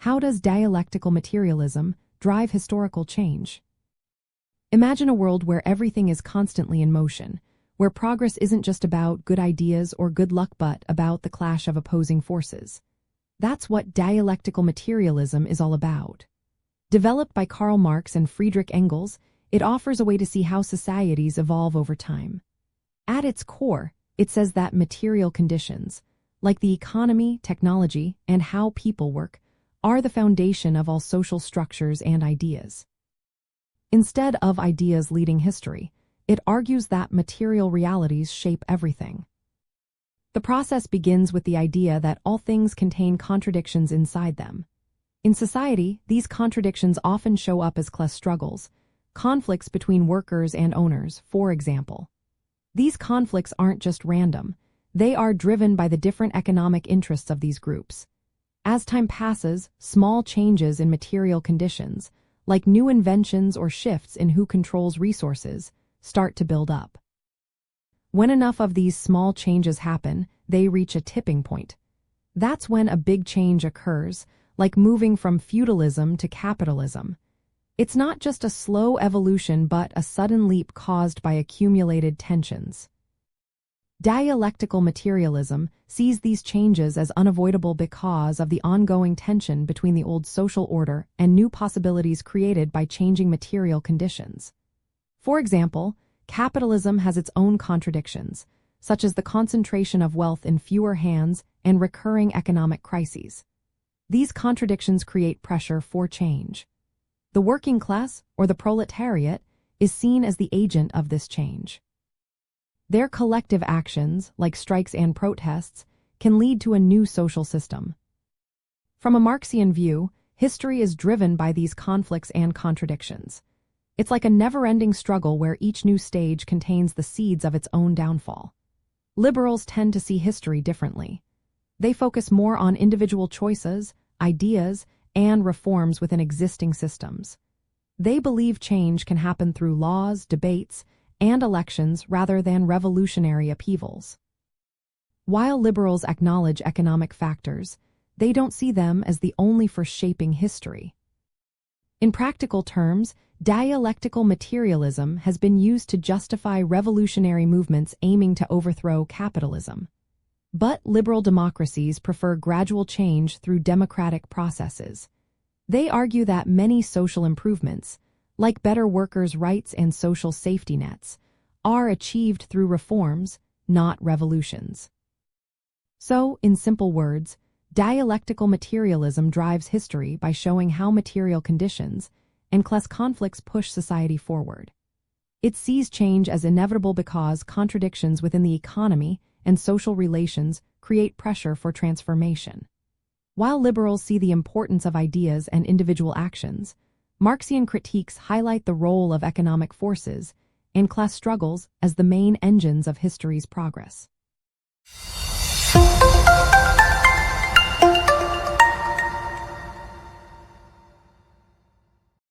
How does dialectical materialism drive historical change? Imagine a world where everything is constantly in motion, where progress isn't just about good ideas or good luck but about the clash of opposing forces. That's what dialectical materialism is all about. Developed by Karl Marx and Friedrich Engels, it offers a way to see how societies evolve over time. At its core, it says that material conditions, like the economy, technology, and how people work, are the foundation of all social structures and ideas. Instead of ideas leading history, it argues that material realities shape everything. The process begins with the idea that all things contain contradictions inside them. In society, these contradictions often show up as class struggles, conflicts between workers and owners, for example. These conflicts aren't just random. They are driven by the different economic interests of these groups. As time passes, small changes in material conditions, like new inventions or shifts in who controls resources, start to build up. When enough of these small changes happen, they reach a tipping point. That's when a big change occurs, like moving from feudalism to capitalism. It's not just a slow evolution but a sudden leap caused by accumulated tensions. Dialectical materialism sees these changes as unavoidable because of the ongoing tension between the old social order and new possibilities created by changing material conditions. For example, capitalism has its own contradictions, such as the concentration of wealth in fewer hands and recurring economic crises. These contradictions create pressure for change. The working class, or the proletariat, is seen as the agent of this change. Their collective actions, like strikes and protests, can lead to a new social system. From a Marxian view, history is driven by these conflicts and contradictions. It's like a never-ending struggle where each new stage contains the seeds of its own downfall. Liberals tend to see history differently. They focus more on individual choices, ideas, and reforms within existing systems. They believe change can happen through laws, debates, and elections rather than revolutionary upheavals. While liberals acknowledge economic factors, they don't see them as the only force shaping history. In practical terms, dialectical materialism has been used to justify revolutionary movements aiming to overthrow capitalism. But liberal democracies prefer gradual change through democratic processes. They argue that many social improvements, like better workers' rights and social safety nets, are achieved through reforms, not revolutions. So, in simple words, dialectical materialism drives history by showing how material conditions and class conflicts push society forward. It sees change as inevitable because contradictions within the economy and social relations create pressure for transformation. While liberals see the importance of ideas and individual actions, Marxian critiques highlight the role of economic forces and class struggles as the main engines of history's progress.